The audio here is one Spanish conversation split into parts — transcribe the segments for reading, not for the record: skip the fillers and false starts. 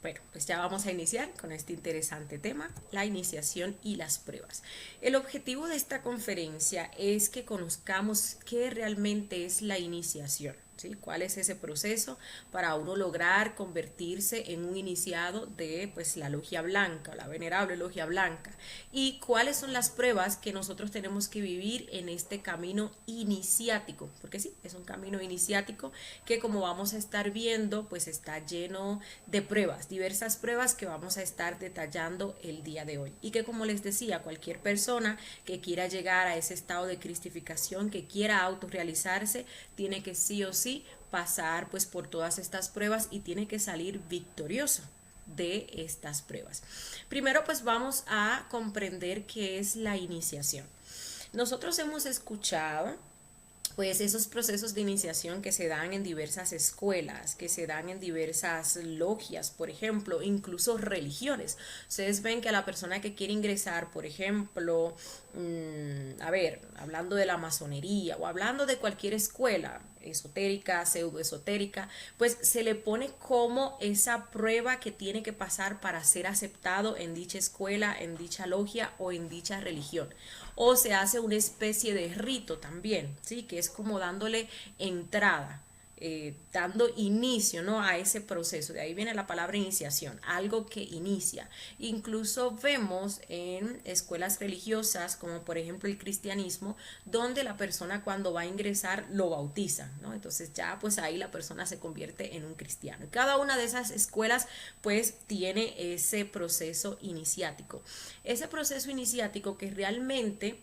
Bueno, pues ya vamos a iniciar con este interesante tema, la iniciación y las pruebas. El objetivo de esta conferencia es que conozcamos qué realmente es la iniciación. ¿Sí? ¿Cuál es ese proceso para uno lograr convertirse en un iniciado de pues la logia blanca, la venerable logia blanca? ¿Y cuáles son las pruebas que nosotros tenemos que vivir en este camino iniciático? Porque sí, es un camino iniciático que, como vamos a estar viendo, pues está lleno de pruebas, diversas pruebas que vamos a estar detallando el día de hoy. Y que, como les decía, cualquier persona que quiera llegar a ese estado de cristificación, que quiera autorrealizarse, tiene que sí o sí pasar pues por todas estas pruebas y tiene que salir victorioso de estas pruebas. Primero pues vamos a comprender qué es la iniciación. Nosotros hemos escuchado pues esos procesos de iniciación que se dan en diversas escuelas, que se dan en diversas logias, por ejemplo, incluso religiones. Ustedes ven que a la persona que quiere ingresar, por ejemplo, a ver, hablando de la masonería o hablando de cualquier escuela esotérica, pseudoesotérica, pues se le pone como esa prueba que tiene que pasar para ser aceptado en dicha escuela, en dicha logia o en dicha religión. O se hace una especie de rito también, ¿sí? Que es como dándole entrada, dando inicio, ¿no? A ese proceso. De ahí viene la palabra iniciación, algo que inicia. Incluso vemos en escuelas religiosas, como por ejemplo el cristianismo, donde la persona cuando va a ingresar lo bautizan, ¿no? Entonces ya pues ahí la persona se convierte en un cristiano. Y cada una de esas escuelas pues tiene ese proceso iniciático. Ese proceso iniciático que realmente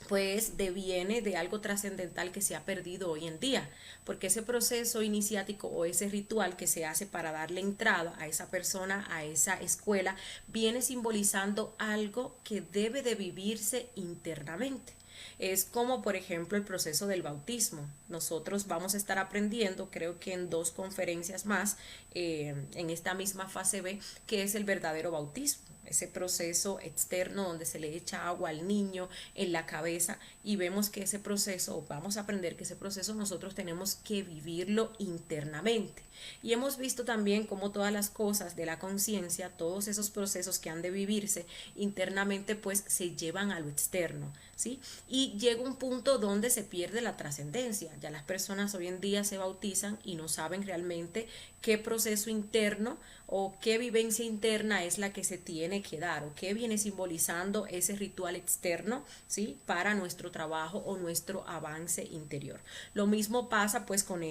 pues deviene de algo trascendental que se ha perdido hoy en día, porque ese proceso iniciático o ese ritual que se hace para darle entrada a esa persona, a esa escuela, viene simbolizando algo que debe de vivirse internamente. Es como por ejemplo el proceso del bautismo. Nosotros vamos a estar aprendiendo, creo que en 2 conferencias más, en esta misma fase B, que es el verdadero bautismo, ese proceso externo donde se le echa agua al niño en la cabeza, y vemos que ese proceso, vamos a aprender que ese proceso nosotros tenemos que vivirlo internamente. Y hemos visto también cómo todas las cosas de la conciencia, todos esos procesos que han de vivirse internamente, pues se llevan a lo externo, ¿sí? Y llega un punto donde se pierde la trascendencia. Ya las personas hoy en día se bautizan y no saben realmente qué proceso interno o qué vivencia interna es la que se tiene que dar o qué viene simbolizando ese ritual externo, ¿sí? Para nuestro trabajo o nuestro avance interior. Lo mismo pasa pues con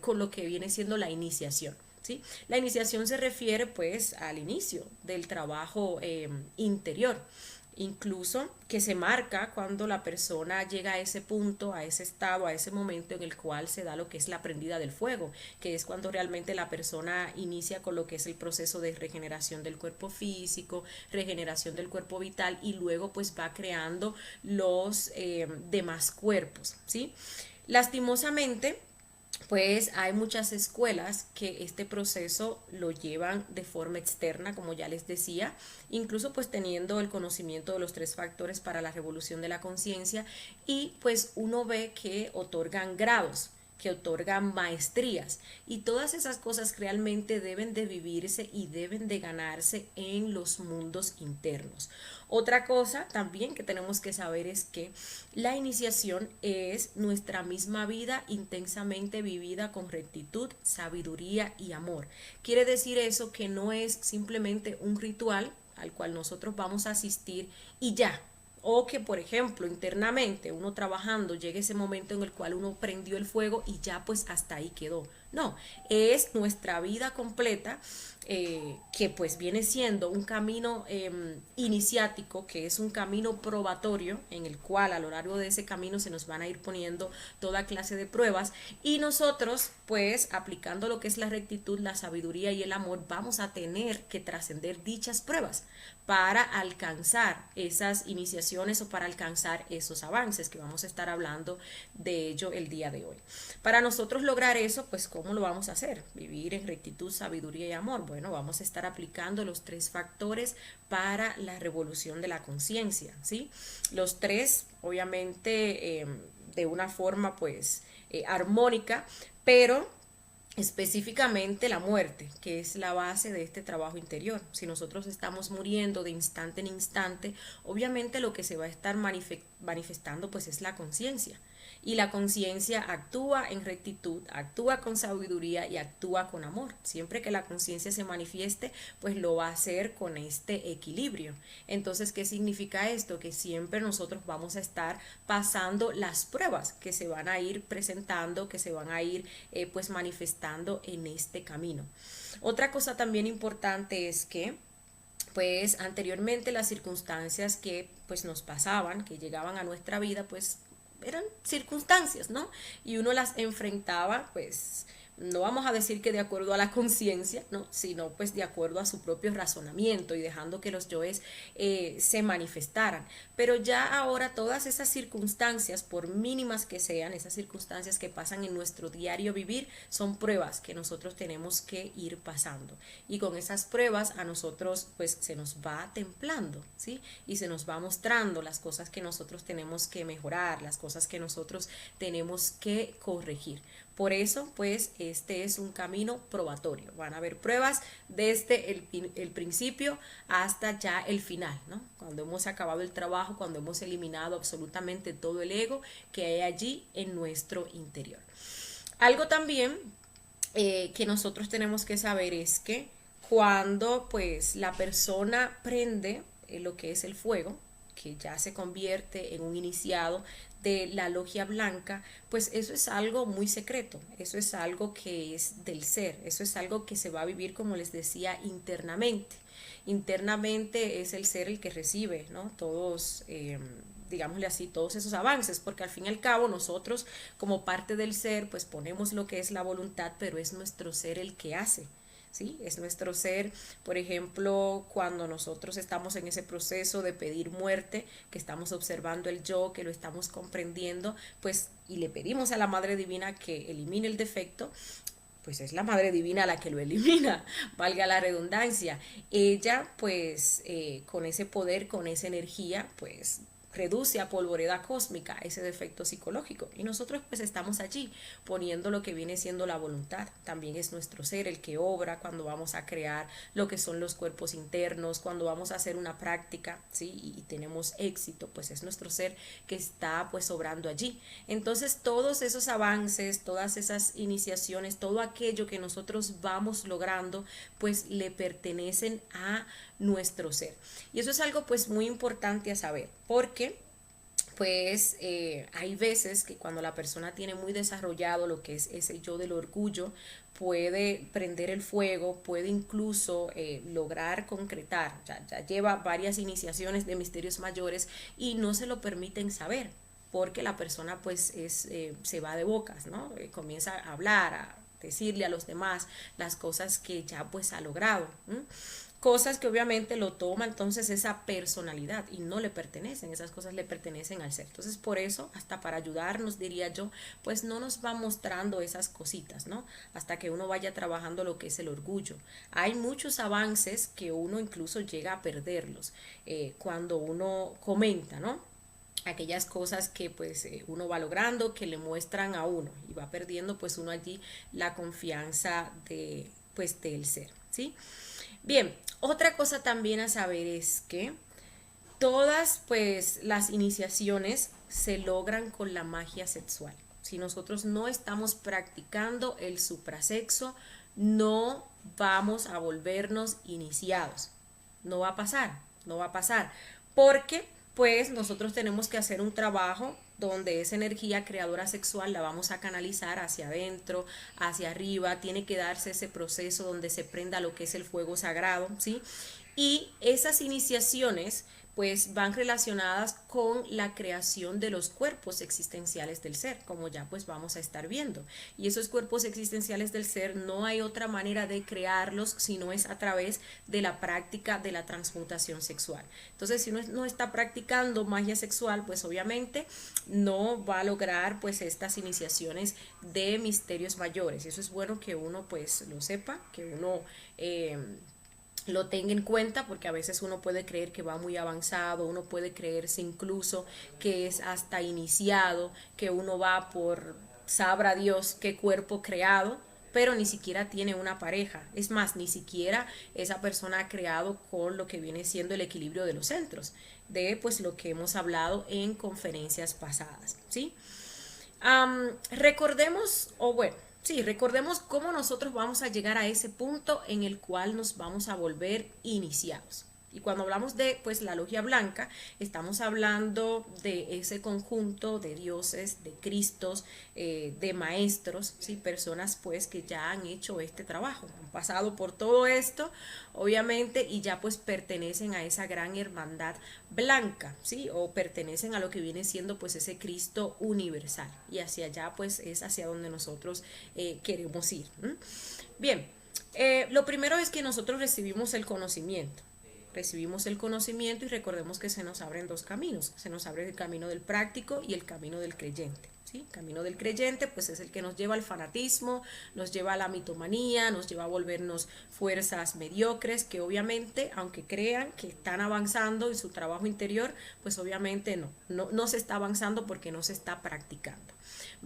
con lo que viene siendo la iniciación. ¿Sí? La iniciación se refiere pues al inicio del trabajo interior, incluso que se marca cuando la persona llega a ese punto, a ese estado, a ese momento en el cual se da lo que es la prendida del fuego, que es cuando realmente la persona inicia con lo que es el proceso de regeneración del cuerpo físico, regeneración del cuerpo vital, y luego pues va creando los demás cuerpos, ¿sí? Lastimosamente, pues hay muchas escuelas que este proceso lo llevan de forma externa, como ya les decía, incluso pues teniendo el conocimiento de los 3 factores para la revolución de la conciencia, y pues uno ve que otorgan grados, que otorgan maestrías, y todas esas cosas realmente deben de vivirse y deben de ganarse en los mundos internos. Otra cosa también que tenemos que saber es que la iniciación es nuestra misma vida intensamente vivida con rectitud, sabiduría y amor. Quiere decir eso que no es simplemente un ritual al cual nosotros vamos a asistir y ya. O que, por ejemplo, internamente uno trabajando llegue ese momento en el cual uno prendió el fuego y ya pues hasta ahí quedó. No, es nuestra vida completa, que pues viene siendo un camino iniciático, que es un camino probatorio en el cual a lo largo de ese camino se nos van a ir poniendo toda clase de pruebas, y nosotros pues aplicando lo que es la rectitud, la sabiduría y el amor vamos a tener que trascender dichas pruebas para alcanzar esas iniciaciones o para alcanzar esos avances que vamos a estar hablando de ello el día de hoy. Para nosotros lograr eso, pues ¿cómo lo vamos a hacer? Vivir en rectitud, sabiduría y amor. Bueno, vamos a estar aplicando los 3 factores para la revolución de la conciencia, ¿sí? Los 3, obviamente, de una forma pues armónica, pero específicamente la muerte, que es la base de este trabajo interior. Si nosotros estamos muriendo de instante en instante, obviamente lo que se va a estar manifestando pues es la conciencia. Y la conciencia actúa en rectitud, actúa con sabiduría y actúa con amor. Siempre que la conciencia se manifieste, pues lo va a hacer con este equilibrio. Entonces, ¿qué significa esto? Que siempre nosotros vamos a estar pasando las pruebas que se van a ir presentando, que se van a ir pues manifestando en este camino. Otra cosa también importante es que pues anteriormente las circunstancias que pues nos pasaban, que llegaban a nuestra vida, pues eran circunstancias, ¿no? Y uno las enfrentaba, pues, no vamos a decir que de acuerdo a la conciencia, ¿no? Sino pues de acuerdo a su propio razonamiento y dejando que los yoes se manifestaran. Pero ya ahora todas esas circunstancias, por mínimas que sean, esas circunstancias que pasan en nuestro diario vivir, son pruebas que nosotros tenemos que ir pasando. Y con esas pruebas a nosotros pues se nos va templando, ¿sí? Y se nos va mostrando las cosas que nosotros tenemos que mejorar, las cosas que nosotros tenemos que corregir. Por eso, pues, este es un camino probatorio. Van a haber pruebas desde el principio hasta ya el final, ¿no? Cuando hemos acabado el trabajo, cuando hemos eliminado absolutamente todo el ego que hay allí en nuestro interior. Algo también que nosotros tenemos que saber es que cuando, pues, la persona prende lo que es el fuego, que ya se convierte en un iniciado de la logia blanca, pues eso es algo muy secreto, eso es algo que es del ser, eso es algo que se va a vivir, como les decía, internamente. Internamente es el ser el que recibe, ¿no? Todos, digámosle así, todos esos avances, porque al fin y al cabo nosotros como parte del ser, pues ponemos lo que es la voluntad, pero es nuestro ser el que hace. ¿Sí? Es nuestro ser, por ejemplo, cuando nosotros estamos en ese proceso de pedir muerte, que estamos observando el yo, que lo estamos comprendiendo, pues, y le pedimos a la Madre Divina que elimine el defecto, pues es la Madre Divina la que lo elimina, valga la redundancia. Ella, pues, con ese poder, con esa energía, pues reduce a polvoreda cósmica ese defecto psicológico y nosotros pues estamos allí poniendo lo que viene siendo la voluntad. También es nuestro ser el que obra cuando vamos a crear lo que son los cuerpos internos, cuando vamos a hacer una práctica, ¿sí? Y tenemos éxito, pues es nuestro ser que está pues obrando allí. Entonces todos esos avances, todas esas iniciaciones, todo aquello que nosotros vamos logrando, pues le pertenecen a nuestro ser. Y eso es algo pues muy importante a saber, porque pues hay veces que cuando la persona tiene muy desarrollado lo que es ese yo del orgullo, puede prender el fuego, puede incluso lograr concretar, ya lleva varias iniciaciones de misterios mayores y no se lo permiten saber, porque la persona pues se va de bocas, ¿no? Comienza a hablar, a decirle a los demás las cosas que ya pues ha logrado. Cosas que obviamente lo toma entonces esa personalidad y no le pertenecen, esas cosas le pertenecen al ser. Entonces por eso, hasta para ayudarnos, diría yo, pues no nos va mostrando esas cositas, ¿no? Hasta que uno vaya trabajando lo que es el orgullo. Hay muchos avances que uno incluso llega a perderlos cuando uno comenta, ¿no? Aquellas cosas que pues uno va logrando, que le muestran a uno y va perdiendo pues uno allí la confianza de pues del ser, ¿sí? Bien, otra cosa también a saber es que todas pues las iniciaciones se logran con la magia sexual. Si nosotros no estamos practicando el suprasexo, no vamos a volvernos iniciados. No va a pasar, no va a pasar. Porque pues nosotros tenemos que hacer un trabajo donde esa energía creadora sexual la vamos a canalizar hacia adentro, hacia arriba, tiene que darse ese proceso donde se prenda lo que es el fuego sagrado, ¿sí? Y esas iniciaciones pues van relacionadas con la creación de los cuerpos existenciales del ser, como ya pues vamos a estar viendo. Y esos cuerpos existenciales del ser no hay otra manera de crearlos sino es a través de la práctica de la transmutación sexual. Entonces, si uno no está practicando magia sexual, pues obviamente no va a lograr pues estas iniciaciones de misterios mayores. Y eso es bueno que uno pues lo sepa, que uno lo tenga en cuenta, porque a veces uno puede creer que va muy avanzado, uno puede creerse incluso que es hasta iniciado, que uno va por sabrá Dios qué cuerpo creado, pero ni siquiera tiene una pareja. Es más, ni siquiera esa persona ha creado con lo que viene siendo el equilibrio de los centros, de pues lo que hemos hablado en conferencias pasadas, ¿sí? Recordemos, o bueno, sí, recordemos cómo nosotros vamos a llegar a ese punto en el cual nos vamos a volver iniciados. Y cuando hablamos de pues la logia blanca, estamos hablando de ese conjunto de dioses, de cristos, de maestros, ¿sí? Personas pues que ya han hecho este trabajo, han pasado por todo esto, obviamente, y ya pues pertenecen a esa gran hermandad blanca, ¿sí? O pertenecen a lo que viene siendo pues ese Cristo universal. Y hacia allá pues es hacia donde nosotros queremos ir. Bien, lo primero es que nosotros recibimos el conocimiento. Recibimos el conocimiento y recordemos que se nos abren dos caminos. Se nos abre el camino del práctico y el camino del creyente. ¿Sí? El camino del creyente pues es el que nos lleva al fanatismo, nos lleva a la mitomanía, nos lleva a volvernos fuerzas mediocres que obviamente, aunque crean que están avanzando en su trabajo interior, pues obviamente no se está avanzando porque no se está practicando.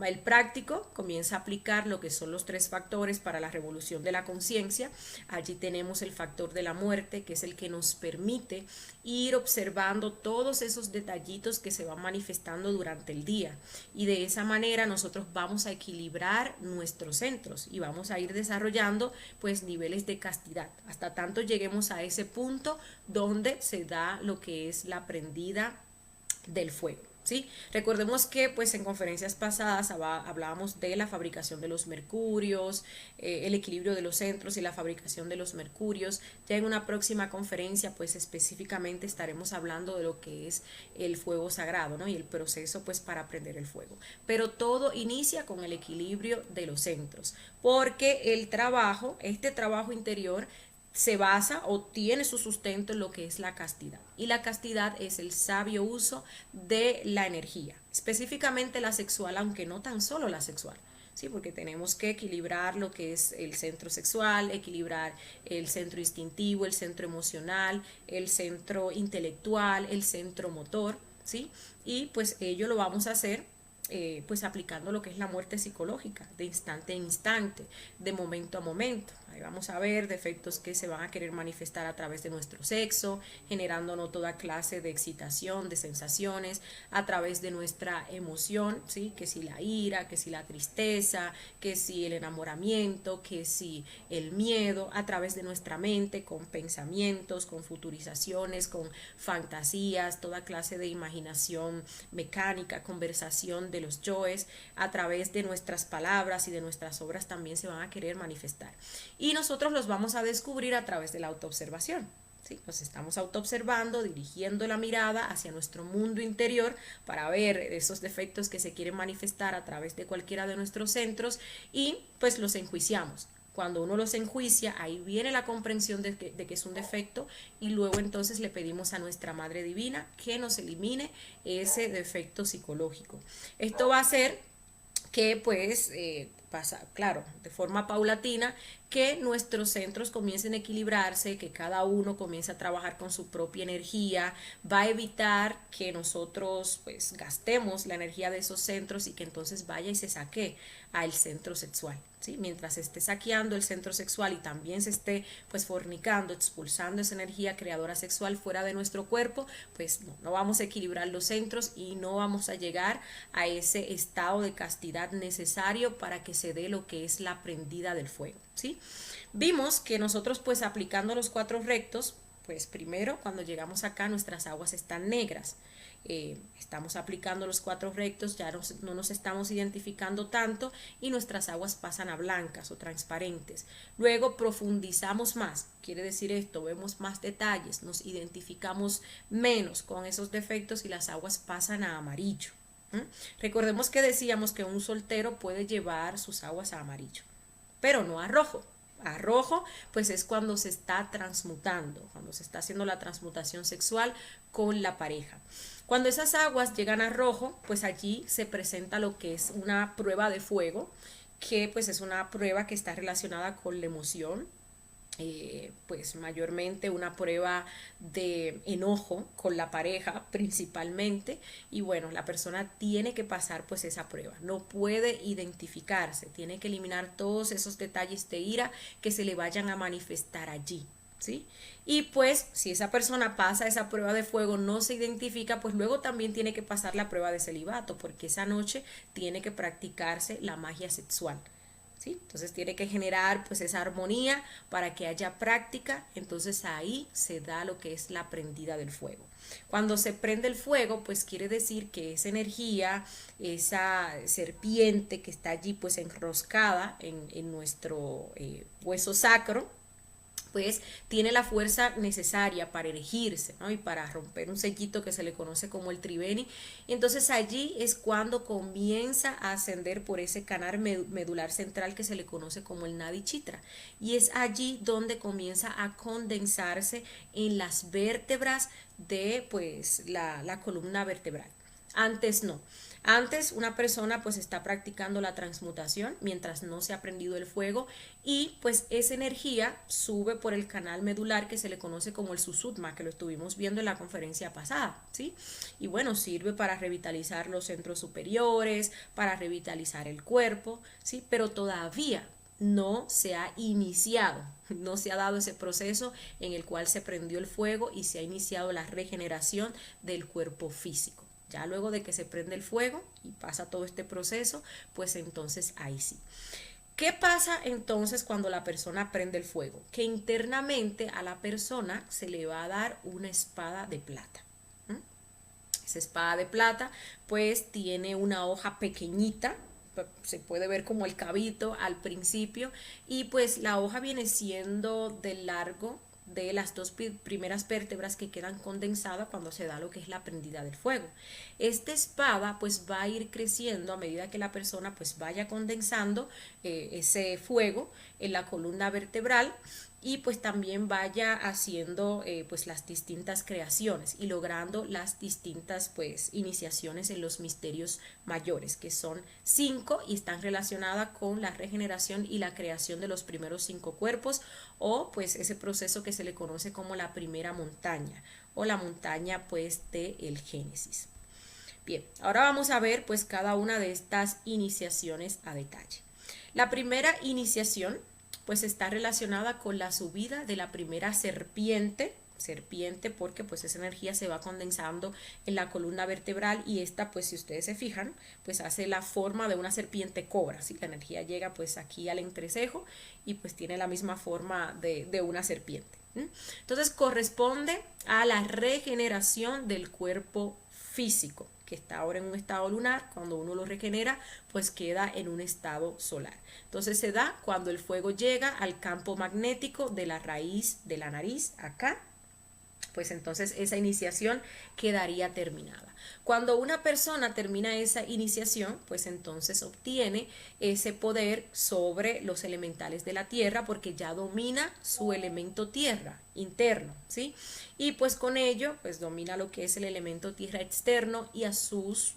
El práctico comienza a aplicar lo que son los tres factores para la revolución de la conciencia. Allí tenemos el factor de la muerte, que es el que nos permite ir observando todos esos detallitos que se van manifestando durante el día. Y de esa manera nosotros vamos a equilibrar nuestros centros y vamos a ir desarrollando pues niveles de castidad. Hasta tanto lleguemos a ese punto donde se da lo que es la prendida del fuego. ¿Sí? Recordemos que pues en conferencias pasadas hablábamos de la fabricación de los mercurios, el equilibrio de los centros y la fabricación de los mercurios. Ya en una próxima conferencia pues específicamente estaremos hablando de lo que es el fuego sagrado, ¿no? Y el proceso pues para prender el fuego. Pero todo inicia con el equilibrio de los centros, porque el trabajo, este trabajo interior, se basa o tiene su sustento en lo que es la castidad. Y la castidad es el sabio uso de la energía, específicamente la sexual, aunque no tan solo la sexual. Sí, porque tenemos que equilibrar lo que es el centro sexual, equilibrar el centro instintivo, el centro emocional, el centro intelectual, el centro motor, ¿sí? Y pues ello lo vamos a hacer pues aplicando lo que es la muerte psicológica, de instante en instante, de momento a momento. Ahí vamos a ver defectos que se van a querer manifestar a través de nuestro sexo, generándonos toda clase de excitación, de sensaciones, a través de nuestra emoción, ¿sí? Que si la ira, que si la tristeza, que si el enamoramiento, que si el miedo, a través de nuestra mente, con pensamientos, con futurizaciones, con fantasías, toda clase de imaginación mecánica, conversación de los yoes, a través de nuestras palabras y de nuestras obras también se van a querer manifestar. Y nosotros los vamos a descubrir a través de la autoobservación. ¿Sí? Nos estamos autoobservando, dirigiendo la mirada hacia nuestro mundo interior para ver esos defectos que se quieren manifestar a través de cualquiera de nuestros centros y pues los enjuiciamos. Cuando uno los enjuicia, ahí viene la comprensión de que es un defecto y luego entonces le pedimos a nuestra Madre Divina que nos elimine ese defecto psicológico. Esto va a hacer que pues pasa, claro, de forma paulatina, que nuestros centros comiencen a equilibrarse, que cada uno comience a trabajar con su propia energía, va a evitar que nosotros pues gastemos la energía de esos centros y que entonces vaya y se saque al centro sexual. ¿Sí? Mientras se esté saqueando el centro sexual y también se esté pues fornicando, expulsando esa energía creadora sexual fuera de nuestro cuerpo, pues no vamos a equilibrar los centros y no vamos a llegar a ese estado de castidad necesario para que se dé lo que es la prendida del fuego, ¿sí? Vimos que nosotros pues aplicando los 4 rectos, pues primero cuando llegamos acá nuestras aguas están negras. Estamos aplicando los 4 rectos, ya no nos estamos identificando tanto y nuestras aguas pasan a blancas o transparentes. Luego profundizamos más, quiere decir esto, vemos más detalles, nos identificamos menos con esos defectos y las aguas pasan a amarillo. Recordemos que decíamos que un soltero puede llevar sus aguas a amarillo, pero no a rojo. A rojo, pues es cuando se está transmutando, cuando se está haciendo la transmutación sexual con la pareja. Cuando esas aguas llegan a rojo, pues allí se presenta lo que es una prueba de fuego, que pues es una prueba que está relacionada con la emoción, pues mayormente una prueba de enojo con la pareja principalmente, y bueno, la persona tiene que pasar pues esa prueba, no puede identificarse, tiene que eliminar todos esos detalles de ira que se le vayan a manifestar allí. ¿Sí? Y pues si esa persona pasa esa prueba de fuego, no se identifica, pues luego también tiene que pasar la prueba de celibato, porque esa noche tiene que practicarse la magia sexual. ¿Sí? Entonces tiene que generar pues esa armonía para que haya práctica, entonces ahí se da lo que es la prendida del fuego. Cuando se prende el fuego, pues quiere decir que esa energía, esa serpiente que está allí pues enroscada en nuestro hueso sacro, pues tiene la fuerza necesaria para erigirse, ¿no? Y para romper un sellito que se le conoce como el triveni. Y entonces allí es cuando comienza a ascender por ese canal medular central que se le conoce como el nadi chitra. Y es allí donde comienza a condensarse en las vértebras de pues la columna vertebral. Antes no. Antes una persona pues está practicando la transmutación mientras no se ha prendido el fuego, y pues esa energía sube por el canal medular que se le conoce como el susutma, que lo estuvimos viendo en la conferencia pasada, ¿sí? Y bueno, sirve para revitalizar los centros superiores, para revitalizar el cuerpo, ¿sí? Pero todavía no se ha iniciado, no se ha dado ese proceso en el cual se prendió el fuego y se ha iniciado la regeneración del cuerpo físico. Ya luego de que se prende el fuego y pasa todo este proceso, pues entonces ahí sí. ¿Qué pasa entonces cuando la persona prende el fuego? Que internamente a la persona se le va a dar una espada de plata. Esa espada de plata pues tiene una hoja pequeñita, se puede ver como el cabito al principio, y pues la hoja viene siendo del largo de las dos primeras vértebras que quedan condensadas cuando se da lo que es la prendida del fuego. Esta espada pues va a ir creciendo a medida que la persona pues vaya condensando ese fuego en la columna vertebral, y pues también vaya haciendo pues las distintas creaciones y logrando las distintas pues iniciaciones en los misterios mayores, que son 5 y están relacionadas con la regeneración y la creación de los primeros 5 cuerpos, o pues ese proceso que se le conoce como la primera montaña o la montaña pues de el Génesis. Bien, ahora vamos a ver pues cada una de estas iniciaciones a detalle. La primera iniciación pues está relacionada con la subida de la primera serpiente porque pues esa energía se va condensando en la columna vertebral, y esta pues si ustedes se fijan pues hace la forma de una serpiente cobra, ¿sí? La energía llega pues aquí al entrecejo y pues tiene la misma forma de una serpiente. Entonces corresponde a la regeneración del cuerpo físico, que está ahora en un estado lunar. Cuando uno lo regenera pues queda en un estado solar. Entonces se da cuando el fuego llega al campo magnético de la raíz de la nariz acá, pues entonces esa iniciación quedaría terminada. Cuando una persona termina esa iniciación, pues entonces obtiene ese poder sobre los elementales de la tierra, porque ya domina su elemento tierra interno, ¿sí? Y pues con ello, pues domina lo que es el elemento tierra externo y a sus,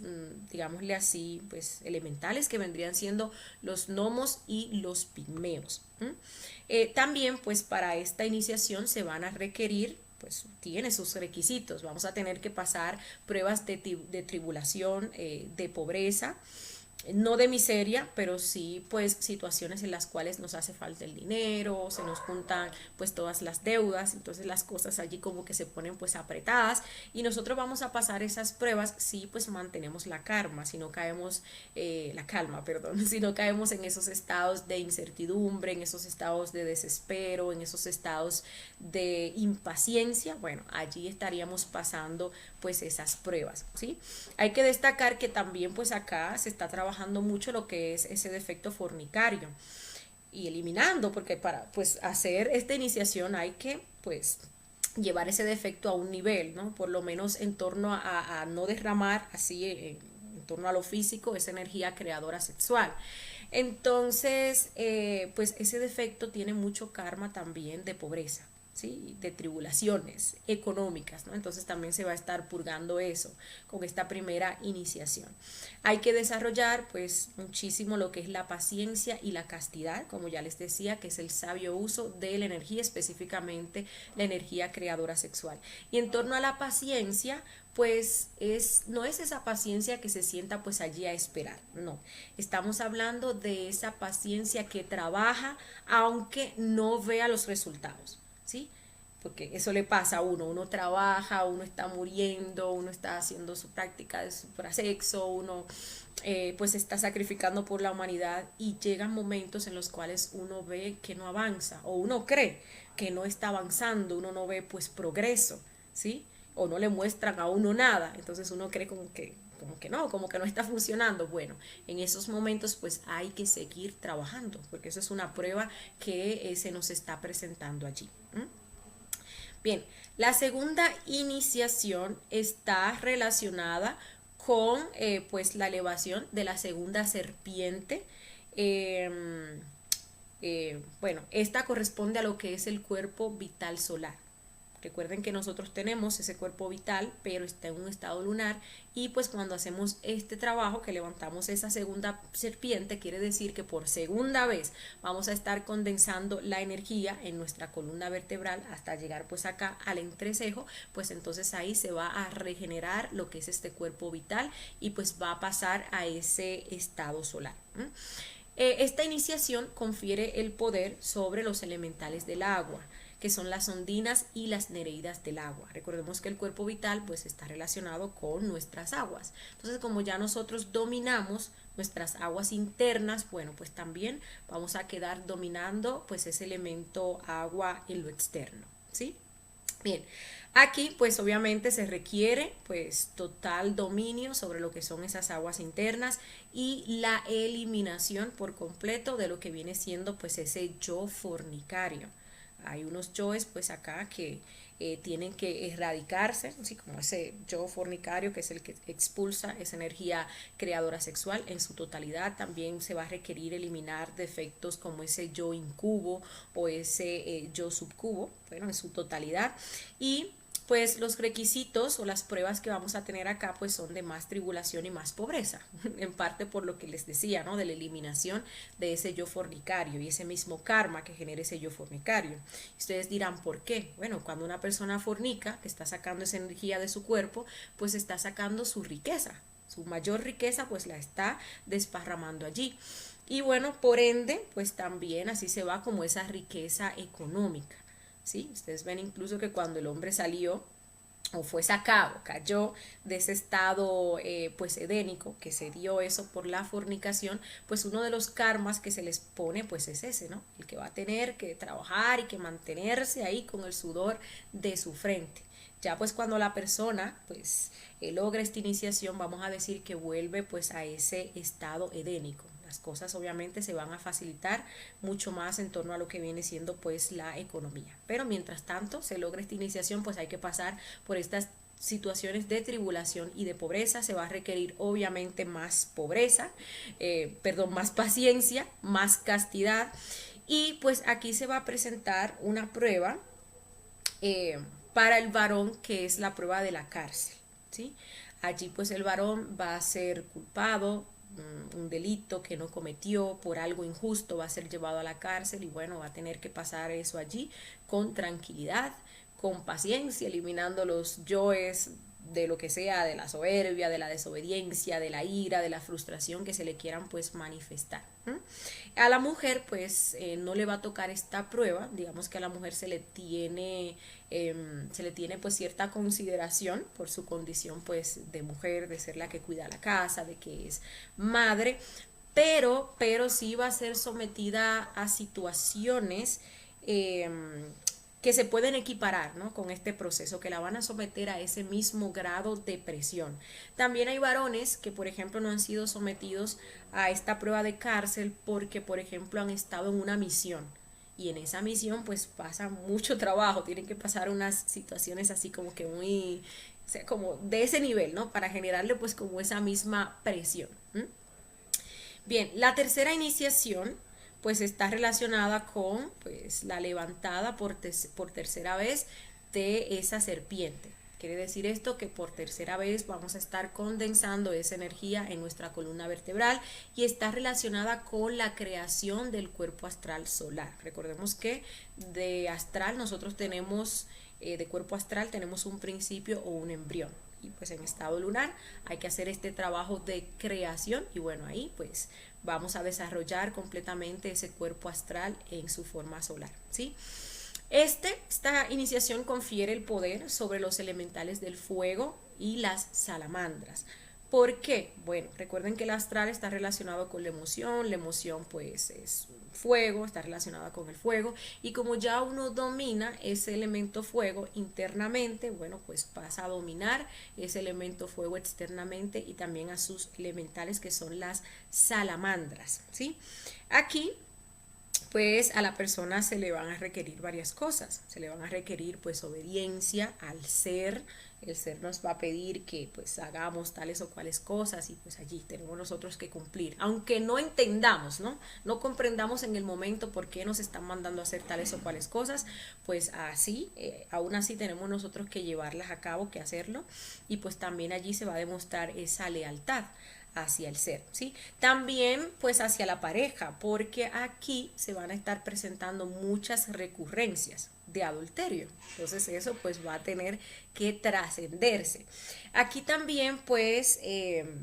digámosle así, pues elementales que vendrían siendo los gnomos y los pigmeos. También pues para esta iniciación se van a requerir, pues tiene sus requisitos. Vamos a tener que pasar pruebas de tribulación, de pobreza, no de miseria, pero sí pues situaciones en las cuales nos hace falta el dinero, se nos juntan pues todas las deudas, entonces las cosas allí como que se ponen pues apretadas, y nosotros vamos a pasar esas pruebas si pues mantenemos la calma, si no caemos si no caemos en esos estados de incertidumbre, en esos estados de desespero, en esos estados de impaciencia. Bueno, allí estaríamos pasando pues esas pruebas, ¿sí? Hay que destacar que también pues acá se está trabajando mucho lo que es ese defecto fornicario y eliminando, porque para pues hacer esta iniciación hay que pues llevar ese defecto a un nivel, ¿no? Por lo menos en torno a no derramar así en torno a lo físico esa energía creadora sexual. Entonces pues ese defecto tiene mucho karma también de pobreza. ¿sí? De tribulaciones económicas, ¿no? Entonces también se va a estar purgando eso con esta primera iniciación. Hay que desarrollar pues muchísimo lo que es la paciencia y la castidad, como ya les decía, que es el sabio uso de la energía, específicamente la energía creadora sexual. Y en torno a la paciencia, pues no es esa paciencia que se sienta pues allí a esperar, no, estamos hablando de esa paciencia que trabaja aunque no vea los resultados, ¿sí? Porque eso le pasa a uno trabaja, uno está muriendo, uno está haciendo su práctica de suprasexo, uno pues está sacrificando por la humanidad y llegan momentos en los cuales uno ve que no avanza o uno cree que no está avanzando, uno no ve pues progreso, ¿sí? O no le muestran a uno nada, entonces uno cree como que no está funcionando. Bueno, en esos momentos pues hay que seguir trabajando, porque eso es una prueba que se nos está presentando allí. Bien, la segunda iniciación está relacionada con pues la elevación de la segunda serpiente. Bueno, esta corresponde a lo que es el cuerpo vital solar. Recuerden que nosotros tenemos ese cuerpo vital, pero está en un estado lunar, y pues cuando hacemos este trabajo, que levantamos esa segunda serpiente, quiere decir que por segunda vez vamos a estar condensando la energía en nuestra columna vertebral hasta llegar pues acá al entrecejo, pues entonces ahí se va a regenerar lo que es este cuerpo vital y pues va a pasar a ese estado solar. Esta iniciación confiere el poder sobre los elementales del agua, que son las ondinas y las nereidas del agua. Recordemos que el cuerpo vital pues está relacionado con nuestras aguas. Entonces, como ya nosotros dominamos nuestras aguas internas, bueno, pues también vamos a quedar dominando pues ese elemento agua en lo externo, ¿sí? Bien, aquí pues obviamente se requiere pues total dominio sobre lo que son esas aguas internas y la eliminación por completo de lo que viene siendo pues ese yo fornicario. Hay unos yoes pues acá que tienen que erradicarse, así como ese yo fornicario que es el que expulsa esa energía creadora sexual en su totalidad. También se va a requerir eliminar defectos como ese yo incubo o ese yo subcubo, bueno, en su totalidad. Y pues los requisitos o las pruebas que vamos a tener acá pues son de más tribulación y más pobreza, en parte por lo que les decía, ¿no? De la eliminación de ese yo fornicario y ese mismo karma que genera ese yo fornicario. Ustedes dirán, ¿por qué? Bueno, cuando una persona fornica, que está sacando esa energía de su cuerpo, pues está sacando su riqueza, su mayor riqueza pues la está desparramando allí. Y bueno, por ende, pues también así se va como esa riqueza económica. ¿Sí? Ustedes ven incluso que cuando el hombre salió o fue sacado, cayó de ese estado pues edénico, que se dio eso por la fornicación, pues uno de los karmas que se les pone pues es ese, ¿no? El que va a tener que trabajar y que mantenerse ahí con el sudor de su frente. Ya pues cuando la persona pues logra esta iniciación, vamos a decir que vuelve pues a ese estado edénico. Las cosas obviamente se van a facilitar mucho más en torno a lo que viene siendo pues la economía. Pero mientras tanto se logra esta iniciación, pues hay que pasar por estas situaciones de tribulación y de pobreza. Se va a requerir obviamente más pobreza, más paciencia, más castidad. Y pues aquí se va a presentar una prueba para el varón, que es la prueba de la cárcel, ¿sí? Allí pues el varón va a ser culpado, un delito que no cometió por algo injusto, va a ser llevado a la cárcel y bueno, va a tener que pasar eso allí con tranquilidad, con paciencia, eliminando los yoes de lo que sea, de la soberbia, de la desobediencia, de la ira, de la frustración que se le quieran pues manifestar. A la mujer pues no le va a tocar esta prueba, digamos que a la mujer se le tiene pues cierta consideración por su condición pues de mujer, de ser la que cuida la casa, de que es madre, pero sí va a ser sometida a situaciones que se pueden equiparar, ¿no? Con este proceso, que la van a someter a ese mismo grado de presión. También hay varones que, por ejemplo, no han sido sometidos a esta prueba de cárcel porque, por ejemplo, han estado en una misión. Y en esa misión, pues, pasa mucho trabajo. Tienen que pasar unas situaciones así como que muy, o sea, como de ese nivel, ¿no? Para generarle, pues, como esa misma presión. Bien, la tercera iniciación pues está relacionada con pues la levantada por tercera vez de esa serpiente. Quiere decir esto que por tercera vez vamos a estar condensando esa energía en nuestra columna vertebral y está relacionada con la creación del cuerpo astral solar. Recordemos que de astral nosotros tenemos, de cuerpo astral tenemos un principio o un embrión. Y pues en estado lunar hay que hacer este trabajo de creación y bueno, ahí pues vamos a desarrollar completamente ese cuerpo astral en su forma solar, ¿sí? Esta iniciación confiere el poder sobre los elementales del fuego y las salamandras. ¿Por qué? Bueno, recuerden que el astral está relacionado con la emoción pues es fuego, está relacionada con el fuego y como ya uno domina ese elemento fuego internamente, bueno, pues pasa a dominar ese elemento fuego externamente y también a sus elementales que son las salamandras, ¿sí? Aquí pues a la persona se le van a requerir varias cosas, se le van a requerir pues obediencia al ser, el ser nos va a pedir que pues hagamos tales o cuales cosas y pues allí tenemos nosotros que cumplir, aunque no entendamos, no comprendamos en el momento por qué nos están mandando a hacer tales o cuales cosas, pues así, aún así tenemos nosotros que llevarlas a cabo, que hacerlo y pues también allí se va a demostrar esa lealtad hacia el ser, ¿sí? También pues hacia la pareja, porque aquí se van a estar presentando muchas recurrencias de adulterio, entonces eso pues va a tener que trascenderse. Aquí también pues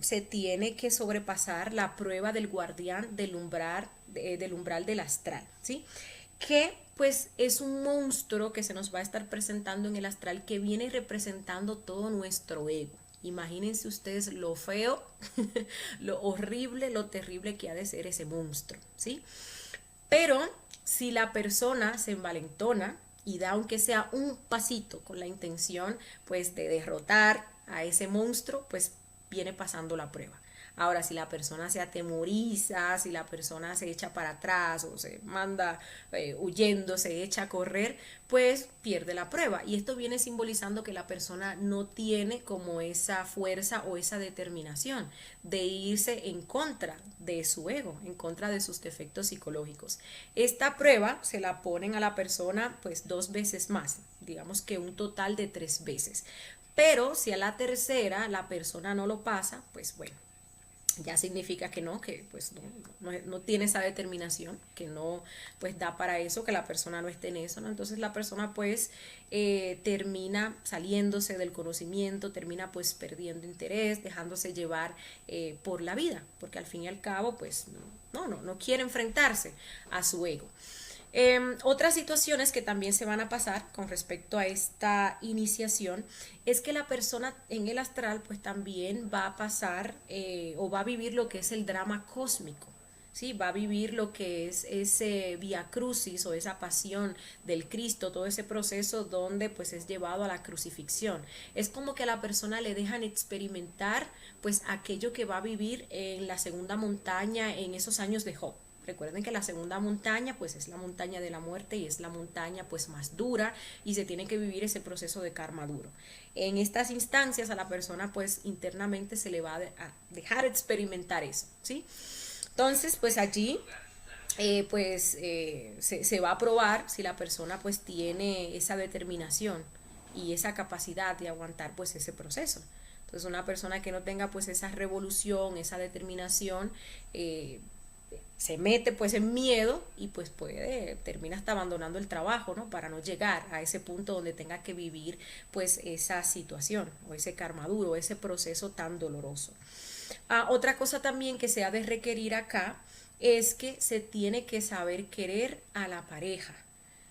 se tiene que sobrepasar la prueba del guardián del umbral del astral, ¿sí? Que pues es un monstruo que se nos va a estar presentando en el astral que viene representando todo nuestro ego. Imagínense ustedes lo feo, lo horrible, lo terrible que ha de ser ese monstruo, ¿sí? Pero si la persona se envalentona y da aunque sea un pasito con la intención pues de derrotar a ese monstruo, pues viene pasando la prueba. Ahora, si la persona se atemoriza, si la persona se echa para atrás o se manda huyendo, se echa a correr, pues pierde la prueba. Y esto viene simbolizando que la persona no tiene como esa fuerza o esa determinación de irse en contra de su ego, en contra de sus defectos psicológicos. Esta prueba se la ponen a la persona pues 2 veces más, digamos que un total de 3 veces. Pero si a la tercera la persona no lo pasa, pues bueno, ya significa que pues no tiene esa determinación, que no pues da para eso, que la persona no esté en eso, ¿no? Entonces la persona pues termina saliéndose del conocimiento, termina pues perdiendo interés, dejándose llevar por la vida, porque al fin y al cabo pues no quiere enfrentarse a su ego. Otras situaciones que también se van a pasar con respecto a esta iniciación es que la persona en el astral pues también va a pasar o va a vivir lo que es el drama cósmico. ¿Sí? Va a vivir lo que es ese vía crucis o esa pasión del Cristo, todo ese proceso donde pues es llevado a la crucifixión. Es como que a la persona le dejan experimentar pues aquello que va a vivir en la segunda montaña en esos años de Job. Recuerden que la segunda montaña pues es la montaña de la muerte y es la montaña pues más dura y se tiene que vivir ese proceso de karma duro. En estas instancias a la persona pues internamente se le va a dejar experimentar eso, ¿sí? Entonces pues allí se va a probar si la persona pues tiene esa determinación y esa capacidad de aguantar pues ese proceso. Entonces una persona que no tenga pues esa revolución, esa determinación, se mete pues en miedo y pues termina hasta abandonando el trabajo, ¿no? Para no llegar a ese punto donde tenga que vivir pues esa situación o ese karma duro, ese proceso tan doloroso. Otra cosa también que se ha de requerir acá es que se tiene que saber querer a la pareja,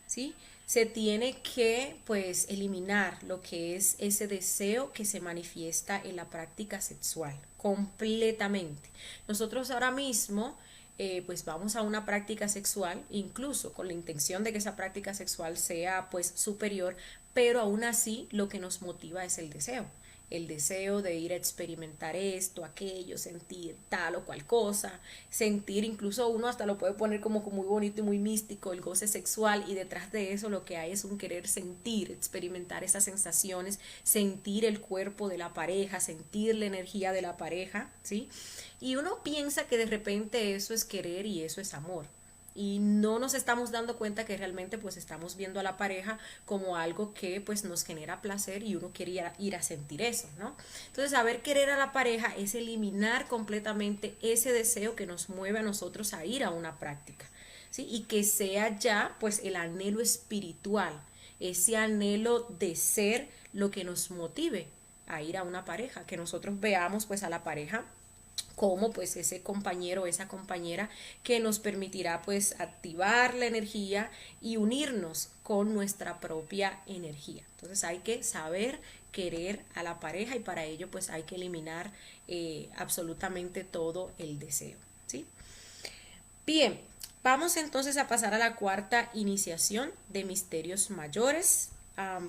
¿sí? Se tiene que pues eliminar lo que es ese deseo que se manifiesta en la práctica sexual completamente. Nosotros ahora mismo pues vamos a una práctica sexual, incluso con la intención de que esa práctica sexual sea pues superior, pero aún así lo que nos motiva es el deseo de ir a experimentar esto, aquello, sentir tal o cual cosa, sentir, incluso uno hasta lo puede poner como muy bonito y muy místico, el goce sexual, y detrás de eso lo que hay es un querer sentir, experimentar esas sensaciones, sentir el cuerpo de la pareja, sentir la energía de la pareja, ¿sí? Y uno piensa que de repente eso es querer y eso es amor. y no nos estamos dando cuenta que realmente pues estamos viendo a la pareja como algo que pues nos genera placer y uno quiere ir a sentir eso, ¿no? Entonces, saber querer a la pareja es eliminar completamente ese deseo que nos mueve a nosotros a ir a una práctica, ¿sí? Y que sea ya pues el anhelo espiritual, ese anhelo de ser lo que nos motive a ir a una pareja, que nosotros veamos pues a la pareja como pues ese compañero o esa compañera que nos permitirá pues activar la energía y unirnos con nuestra propia energía. Entonces hay que saber querer a la pareja y para ello pues hay que eliminar absolutamente todo el deseo, ¿sí? Bien, vamos entonces a pasar a la cuarta iniciación de misterios mayores,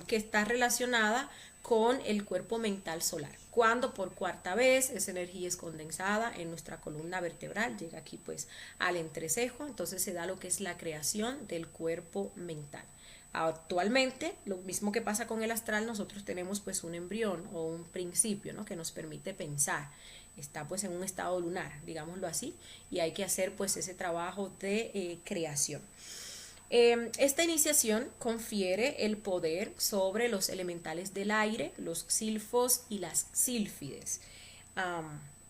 que está relacionada con el cuerpo mental solar. Cuando por cuarta vez esa energía es condensada en nuestra columna vertebral, llega aquí pues al entrecejo, entonces se da lo que es la creación del cuerpo mental. Actualmente, lo mismo que pasa con el astral, nosotros tenemos pues un embrión o un principio, ¿no? Que nos permite pensar. Está pues en un estado lunar, digámoslo así, y hay que hacer pues ese trabajo de creación. Esta iniciación confiere el poder sobre los elementales del aire, los silfos y las sílfides.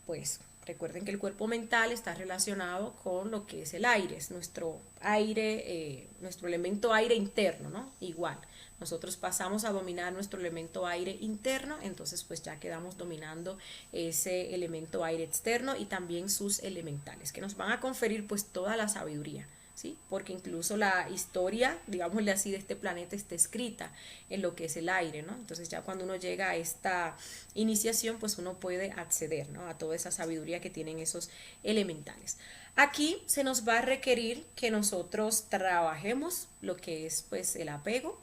Pues recuerden que el cuerpo mental está relacionado con lo que es el aire, es nuestro aire, nuestro elemento aire interno, ¿no? Igual, nosotros pasamos a dominar nuestro elemento aire interno, entonces pues ya quedamos dominando ese elemento aire externo y también sus elementales, que nos van a conferir pues toda la sabiduría. ¿Sí? Porque incluso la historia, digámosle así, de este planeta está escrita en lo que es el aire, ¿no? Entonces ya cuando uno llega a esta iniciación, pues uno puede acceder, ¿no? A toda esa sabiduría que tienen esos elementales. Aquí se nos va a requerir que nosotros trabajemos lo que es pues el apego.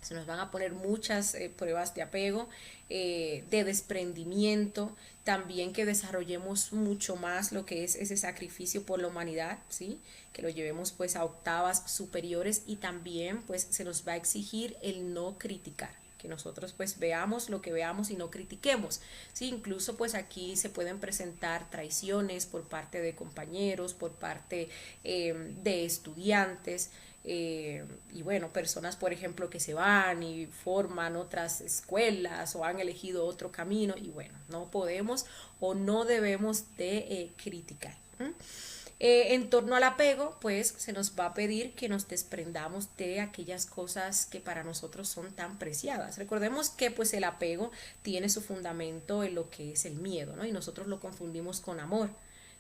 Se nos van a poner muchas pruebas de apego, de desprendimiento, también que desarrollemos mucho más lo que es ese sacrificio por la humanidad, ¿sí? Que lo llevemos pues a octavas superiores y también pues se nos va a exigir el no criticar, que nosotros pues veamos lo que veamos y no critiquemos, ¿sí? Incluso pues aquí se pueden presentar traiciones por parte de compañeros, por parte de estudiantes, y bueno, personas por ejemplo que se van y forman otras escuelas o han elegido otro camino y bueno, no podemos o no debemos de criticar. En torno al apego, pues se nos va a pedir que nos desprendamos de aquellas cosas que para nosotros son tan preciadas. Recordemos que pues el apego tiene su fundamento en lo que es el miedo, ¿no? Y nosotros lo confundimos con amor.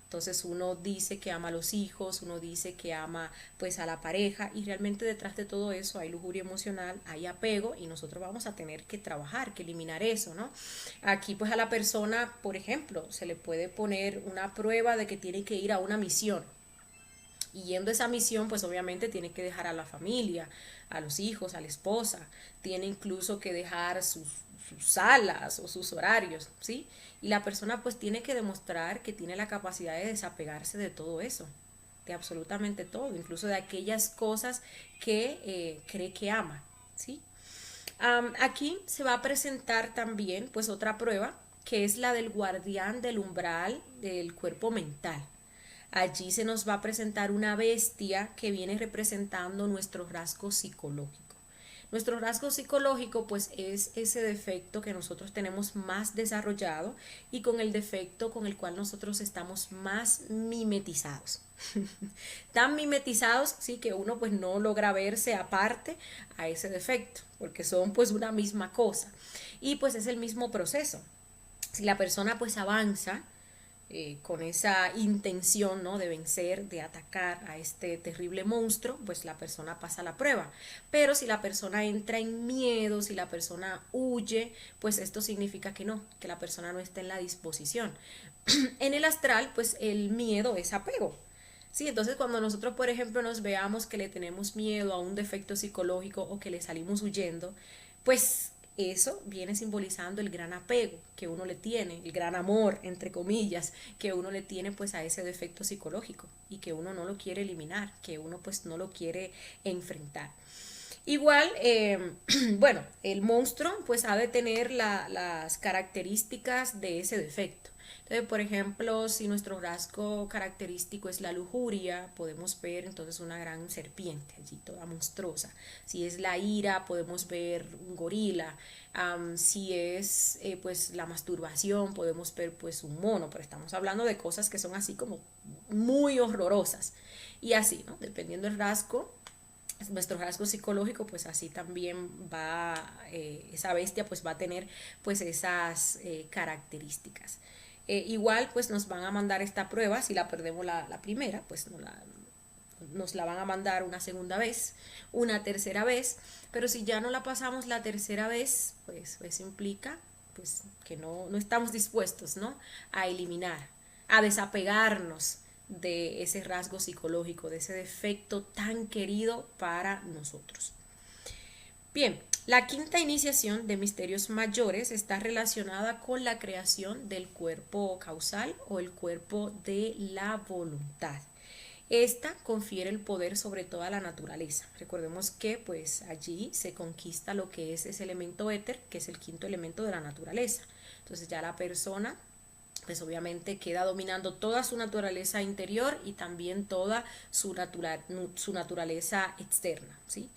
Entonces uno dice que ama a los hijos, uno dice que ama pues a la pareja y realmente detrás de todo eso hay lujuria emocional, hay apego y nosotros vamos a tener que trabajar, que eliminar eso, ¿no? Aquí pues a la persona, por ejemplo, se le puede poner una prueba de que tiene que ir a una misión. Y yendo a esa misión, pues obviamente tiene que dejar a la familia, a los hijos, a la esposa, tiene incluso que dejar sus salas o sus horarios, ¿sí? Y la persona pues tiene que demostrar que tiene la capacidad de desapegarse de todo eso, de absolutamente todo, incluso de aquellas cosas que cree que ama, ¿sí? Aquí se va a presentar también pues otra prueba que es la del guardián del umbral del cuerpo mental. Allí se nos va a presentar una bestia que viene representando nuestro rasgo psicológico. Nuestro rasgo psicológico pues es ese defecto que nosotros tenemos más desarrollado y con el defecto con el cual nosotros estamos más mimetizados. Tan mimetizados, sí, que uno pues no logra verse aparte a ese defecto, porque son pues una misma cosa. Y pues es el mismo proceso. Si la persona pues avanza con esa intención, ¿no? De vencer, de atacar a este terrible monstruo, pues la persona pasa la prueba. Pero si la persona entra en miedo, si la persona huye, pues esto significa que no, que la persona no está en la disposición. En el astral, pues el miedo es apego. Sí, entonces cuando nosotros, por ejemplo, nos veamos que le tenemos miedo a un defecto psicológico o que le salimos huyendo, pues eso viene simbolizando el gran apego que uno le tiene, el gran amor, entre comillas, que uno le tiene pues a ese defecto psicológico y que uno no lo quiere eliminar, que uno pues no lo quiere enfrentar. Igual, bueno, el monstruo pues ha de tener las características de ese defecto. Entonces, por ejemplo, si nuestro rasgo característico es la lujuria, podemos ver entonces una gran serpiente allí, toda monstruosa. Si es la ira, podemos ver un gorila. Si es pues la masturbación, podemos ver pues un mono, pero estamos hablando de cosas que son así como muy horrorosas. Y así, ¿no? Dependiendo del rasgo, nuestro rasgo psicológico, pues así también va, esa bestia pues va a tener pues esas características. Igual pues nos van a mandar esta prueba, si la perdemos la primera, pues nos la van a mandar una segunda vez, una tercera vez, pero si ya no la pasamos la tercera vez, pues eso implica pues que no estamos dispuestos, ¿no? A eliminar, a desapegarnos de ese rasgo psicológico, de ese defecto tan querido para nosotros. Bien, la quinta iniciación de misterios mayores está relacionada con la creación del cuerpo causal o el cuerpo de la voluntad. Esta confiere el poder sobre toda la naturaleza. Recordemos que pues allí se conquista lo que es ese elemento éter, que es el quinto elemento de la naturaleza. Entonces ya la persona pues obviamente queda dominando toda su naturaleza interior y también toda su naturaleza externa, ¿sí?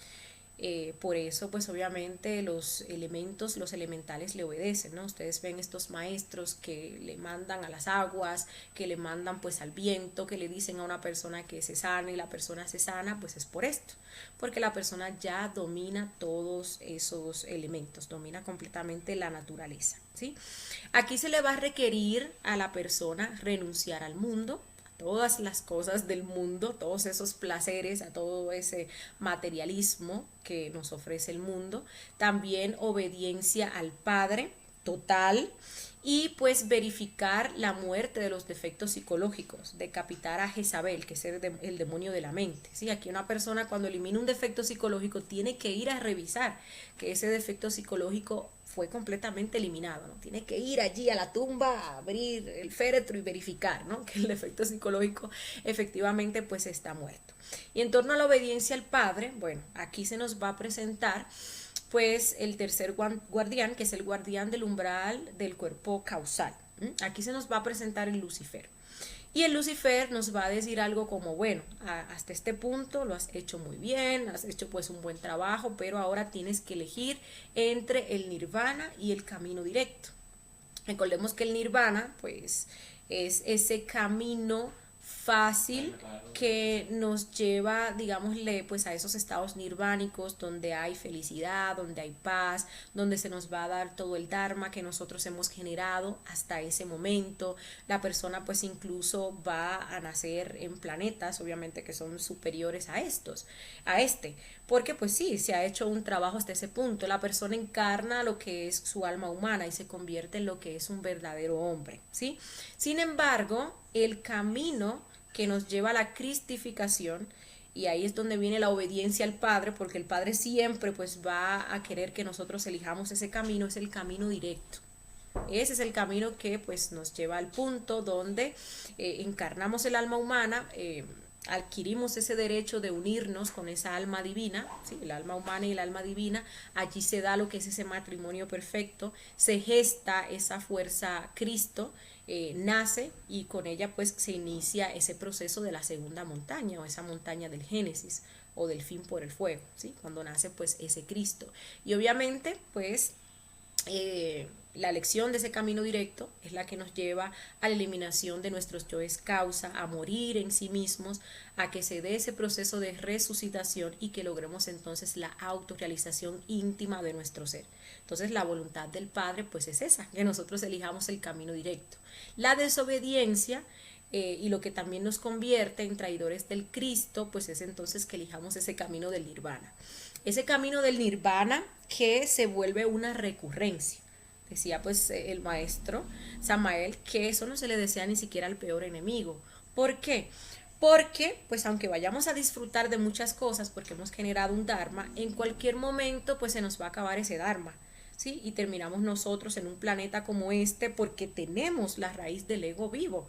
Por eso pues obviamente los elementos, los elementales le obedecen, ¿no? Ustedes ven estos maestros que le mandan a las aguas, que le mandan pues al viento, que le dicen a una persona que se sana y la persona se sana, pues es por esto, porque la persona ya domina todos esos elementos, domina completamente la naturaleza, ¿sí? Aquí se le va a requerir a la persona renunciar al mundo, todas las cosas del mundo, todos esos placeres, a todo ese materialismo que nos ofrece el mundo, también obediencia al Padre total y pues verificar la muerte de los defectos psicológicos, decapitar a Jezabel, que es el demonio de la mente. ¿Sí? Aquí una persona cuando elimina un defecto psicológico tiene que ir a revisar que ese defecto psicológico fue completamente eliminado, ¿no? Tiene que ir allí a la tumba, a abrir el féretro y verificar, ¿no? Que el defecto psicológico efectivamente pues está muerto. Y en torno a la obediencia al Padre, bueno, aquí se nos va a presentar pues el tercer guardián, que es el guardián del umbral del cuerpo causal. Aquí se nos va a presentar el Lucifer. Y el Lucifer nos va a decir algo como, bueno, hasta este punto lo has hecho muy bien, has hecho pues un buen trabajo, pero ahora tienes que elegir entre el nirvana y el camino directo. Recordemos que el nirvana pues es ese camino fácil que nos lleva, digámosle, pues a esos estados nirvánicos donde hay felicidad, donde hay paz, donde se nos va a dar todo el dharma que nosotros hemos generado hasta ese momento. La persona pues incluso va a nacer en planetas, obviamente que son superiores a este, porque pues sí, se ha hecho un trabajo hasta ese punto. La persona encarna lo que es su alma humana y se convierte en lo que es un verdadero hombre, ¿sí? Sin embargo, el camino que nos lleva a la cristificación, y ahí es donde viene la obediencia al Padre, porque el Padre siempre pues va a querer que nosotros elijamos ese camino, es el camino directo. Ese es el camino que pues nos lleva al punto donde encarnamos el alma humana, adquirimos ese derecho de unirnos con esa alma divina, ¿sí? El alma humana y el alma divina, allí se da lo que es ese matrimonio perfecto, se gesta esa fuerza Cristo, nace y con ella pues se inicia ese proceso de la segunda montaña o esa montaña del Génesis o del fin por el fuego, ¿sí? Cuando nace pues ese Cristo. Y obviamente pues la elección de ese camino directo es la que nos lleva a la eliminación de nuestros yoes causa, a morir en sí mismos, a que se dé ese proceso de resucitación y que logremos entonces la autorrealización íntima de nuestro ser. Entonces la voluntad del Padre pues es esa, que nosotros elijamos el camino directo. La desobediencia y lo que también nos convierte en traidores del Cristo pues es entonces que elijamos ese camino del nirvana. Ese camino del nirvana que se vuelve una recurrencia. Decía pues el maestro Samael que eso no se le desea ni siquiera al peor enemigo. ¿Por qué? Porque pues aunque vayamos a disfrutar de muchas cosas porque hemos generado un dharma, en cualquier momento pues se nos va a acabar ese dharma, ¿sí? Y terminamos nosotros en un planeta como este porque tenemos la raíz del ego vivo.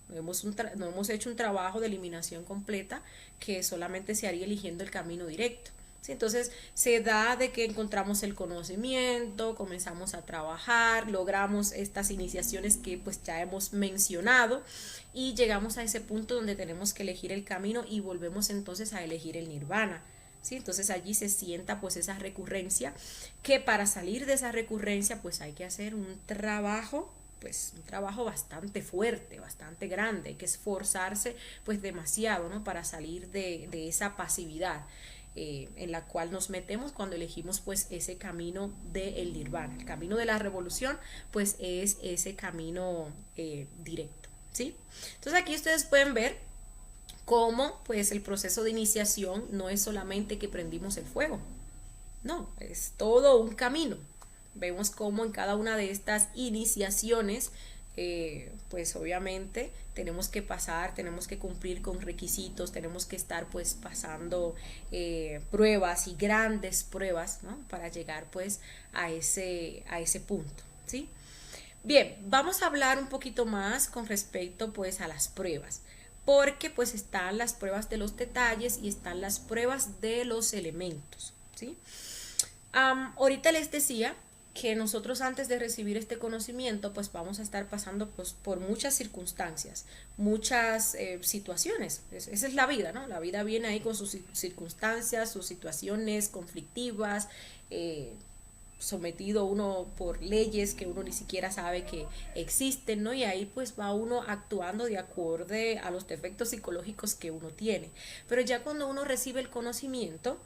No hemos hecho un trabajo de eliminación completa que solamente se haría eligiendo el camino directo. ¿Sí? Entonces se da de que encontramos el conocimiento, comenzamos a trabajar, logramos estas iniciaciones que pues ya hemos mencionado y llegamos a ese punto donde tenemos que elegir el camino y volvemos entonces a elegir el nirvana. ¿Sí? Entonces allí se sienta pues esa recurrencia, que para salir de esa recurrencia pues hay que hacer un trabajo, pues un trabajo bastante fuerte, bastante grande, hay que esforzarse pues demasiado, ¿no? Para salir de esa pasividad en la cual nos metemos cuando elegimos pues ese camino del nirvana. El camino de la revolución pues es ese camino directo, ¿sí? Entonces aquí ustedes pueden ver cómo pues el proceso de iniciación no es solamente que prendimos el fuego, no, es todo un camino. Vemos cómo en cada una de estas iniciaciones pues obviamente tenemos que pasar, tenemos que cumplir con requisitos, tenemos que estar pues pasando pruebas y grandes pruebas, ¿no? Para llegar pues a ese punto, ¿sí? Bien, vamos a hablar un poquito más con respecto pues a las pruebas, porque pues están las pruebas de los detalles y están las pruebas de los elementos, ¿sí? Ahorita les decía que nosotros antes de recibir este conocimiento pues vamos a estar pasando pues por muchas circunstancias, muchas situaciones. Esa es la vida, ¿no? La vida viene ahí con sus circunstancias, sus situaciones conflictivas, sometido uno por leyes que uno ni siquiera sabe que existen, ¿no? Y ahí pues va uno actuando de acuerdo a los defectos psicológicos que uno tiene. Pero ya cuando uno recibe el conocimiento,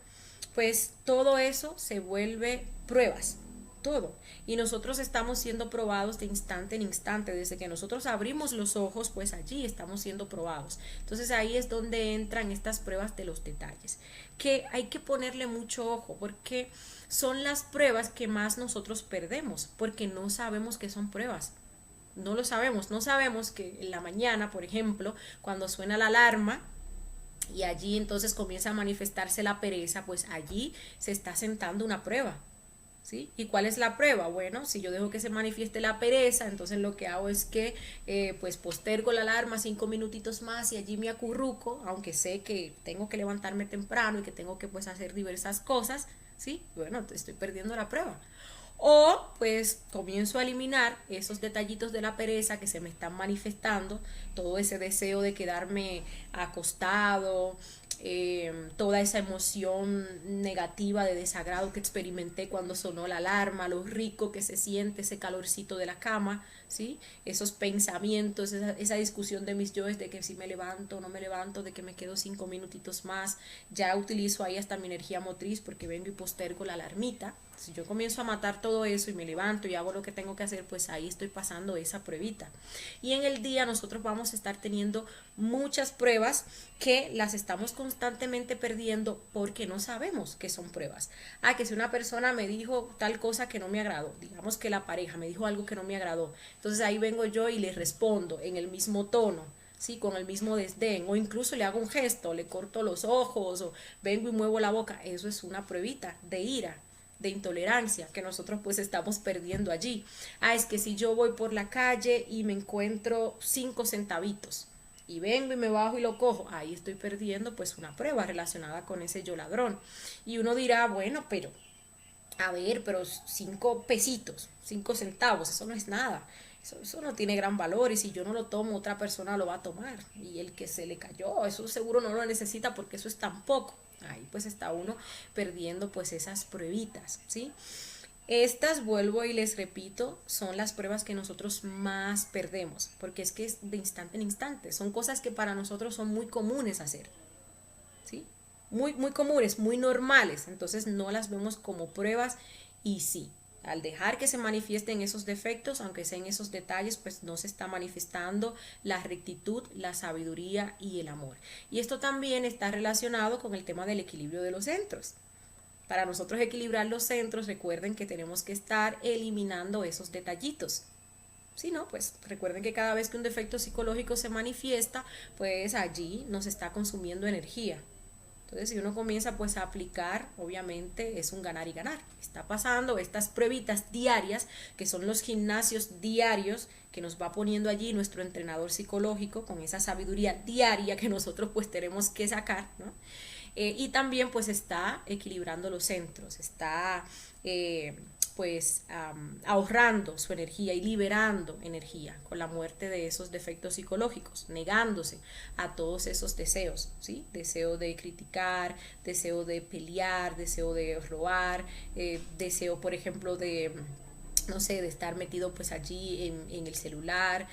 pues todo eso se vuelve pruebas, todo. Y nosotros estamos siendo probados de instante en instante. Desde que nosotros abrimos los ojos, pues allí estamos siendo probados. Entonces ahí es donde entran estas pruebas de los detalles, que hay que ponerle mucho ojo, porque son las pruebas que más nosotros perdemos, porque no sabemos que son pruebas. No lo sabemos, no sabemos que en la mañana, por ejemplo, cuando suena la alarma, y allí entonces comienza a manifestarse la pereza, pues allí se está sentando una prueba, ¿sí? ¿Y cuál es la prueba? Bueno, si yo dejo que se manifieste la pereza, entonces lo que hago es que pues postergo la alarma 5 minutitos más y allí me acurruco, aunque sé que tengo que levantarme temprano y que tengo que pues hacer diversas cosas, ¿sí? Bueno, estoy perdiendo la prueba. O pues comienzo a eliminar esos detallitos de la pereza que se me están manifestando, todo ese deseo de quedarme acostado, toda esa emoción negativa de desagrado que experimenté cuando sonó la alarma, lo rico que se siente ese calorcito de la cama, ¿sí? Esos pensamientos, esa discusión de mis yoes de que si me levanto o no me levanto, de que me quedo 5 minutitos más, ya utilizo ahí hasta mi energía motriz porque vengo y postergo la alarmita. Si yo comienzo a matar todo eso y me levanto y hago lo que tengo que hacer, pues ahí estoy pasando esa pruebita. Y en el día nosotros vamos a estar teniendo muchas pruebas que las estamos constantemente perdiendo porque no sabemos que son pruebas. Que si una persona me dijo tal cosa que no me agradó, digamos que la pareja me dijo algo que no me agradó, entonces ahí vengo yo y le respondo en el mismo tono, ¿sí? Con el mismo desdén, o incluso le hago un gesto, le corto los ojos, o vengo y muevo la boca. Eso es una pruebita de ira, de intolerancia que nosotros pues estamos perdiendo allí. Es que si yo voy por la calle y me encuentro 5 centavitos y vengo y me bajo y lo cojo, ahí estoy perdiendo pues una prueba relacionada con ese yo ladrón. Y uno dirá, bueno, pero a ver, pero 5 pesitos, 5 centavos, eso no es nada. Eso no tiene gran valor, y si yo no lo tomo, otra persona lo va a tomar. Y el que se le cayó, eso seguro no lo necesita porque eso es tan poco. Ahí pues está uno perdiendo pues esas pruebitas, ¿sí? Estas, vuelvo y les repito, son las pruebas que nosotros más perdemos, porque es que es de instante en instante. Son cosas que para nosotros son muy comunes hacer, ¿sí? Muy comunes, muy normales. Entonces no las vemos como pruebas, y sí, al dejar que se manifiesten esos defectos, aunque sean esos detalles, pues no se está manifestando la rectitud, la sabiduría y el amor. Y esto también está relacionado con el tema del equilibrio de los centros. Para nosotros equilibrar los centros, recuerden que tenemos que estar eliminando esos detallitos. Si no, pues recuerden que cada vez que un defecto psicológico se manifiesta, pues allí nos está consumiendo energía. Entonces, si uno comienza pues a aplicar, obviamente es un ganar y ganar. Está pasando estas pruebitas diarias, que son los gimnasios diarios que nos va poniendo allí nuestro entrenador psicológico con esa sabiduría diaria que nosotros pues tenemos que sacar, ¿no? Y también pues está equilibrando los centros, está ahorrando su energía y liberando energía con la muerte de esos defectos psicológicos, negándose a todos esos deseos, ¿sí? Deseo de criticar, deseo de pelear, deseo de robar, deseo, por ejemplo, de no sé, de estar metido pues allí en el celular,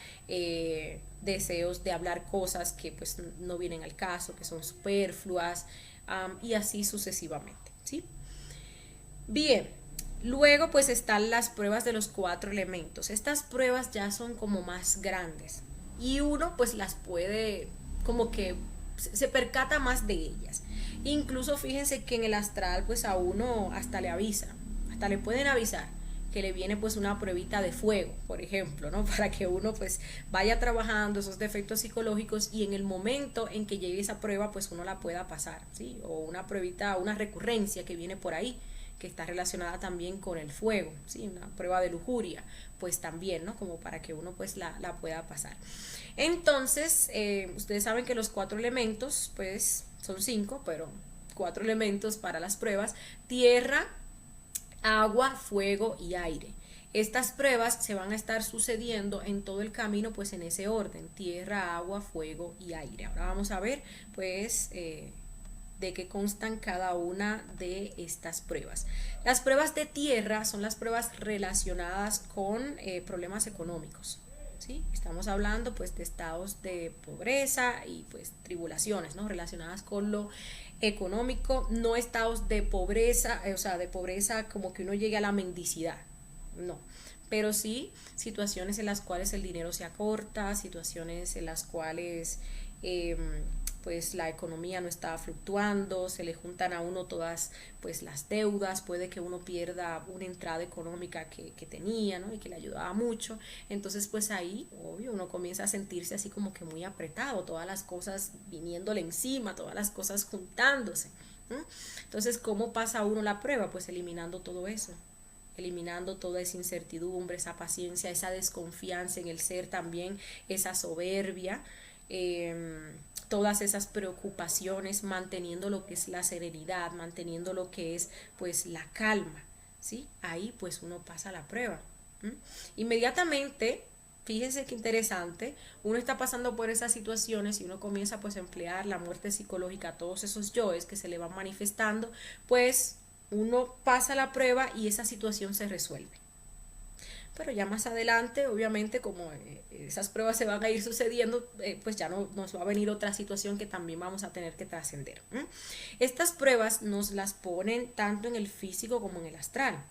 deseos de hablar cosas que pues no vienen al caso, que son superfluas, y así sucesivamente, ¿sí? Bien, luego pues están las pruebas de los 4 elementos. Estas pruebas ya son como más grandes y uno pues las puede como que se percata más de ellas. Incluso fíjense que en el astral pues a uno hasta le avisa, hasta le pueden avisar que le viene pues una pruebita de fuego, por ejemplo, ¿no? Para que uno pues vaya trabajando esos defectos psicológicos y en el momento en que llegue esa prueba pues uno la pueda pasar, ¿sí? O una pruebita, una recurrencia que viene por ahí, que está relacionada también con el fuego, ¿sí? Una prueba de lujuria, pues también, ¿no? Como para que uno pues la pueda pasar. Entonces, ustedes saben que los 4 elementos, pues son 5, pero 4 elementos para las pruebas: tierra, agua, fuego y aire. Estas pruebas se van a estar sucediendo en todo el camino, pues en ese orden: tierra, agua, fuego y aire. Ahora vamos a ver, pues, de qué constan cada una de estas pruebas. Las pruebas de tierra son las pruebas relacionadas con problemas económicos, ¿sí? Estamos hablando pues de estados de pobreza y pues tribulaciones, ¿no? Relacionadas con lo económico, no estados de pobreza, o sea, de pobreza como que uno llegue a la mendicidad, no, pero sí situaciones en las cuales el dinero se acorta, situaciones en las cuales pues la economía no está fluctuando, se le juntan a uno todas pues las deudas, puede que uno pierda una entrada económica que tenía, ¿no? Y que le ayudaba mucho. Entonces pues ahí, obvio, uno comienza a sentirse así como que muy apretado, todas las cosas viniéndole encima, todas las cosas juntándose, ¿no? Entonces, ¿cómo pasa uno la prueba? Pues eliminando todo eso, eliminando toda esa incertidumbre, esa paciencia, esa desconfianza en el ser también, esa soberbia, todas esas preocupaciones, manteniendo lo que es la serenidad, manteniendo lo que es pues la calma, ¿sí? Ahí pues uno pasa la prueba. Inmediatamente, fíjense qué interesante, uno está pasando por esas situaciones y uno comienza pues a emplear la muerte psicológica, todos esos yoes que se le van manifestando, pues uno pasa la prueba y esa situación se resuelve. Pero ya más adelante, obviamente, como esas pruebas se van a ir sucediendo, pues ya no, nos va a venir otra situación que también vamos a tener que trascender. Estas pruebas nos las ponen tanto en el físico como en el astral.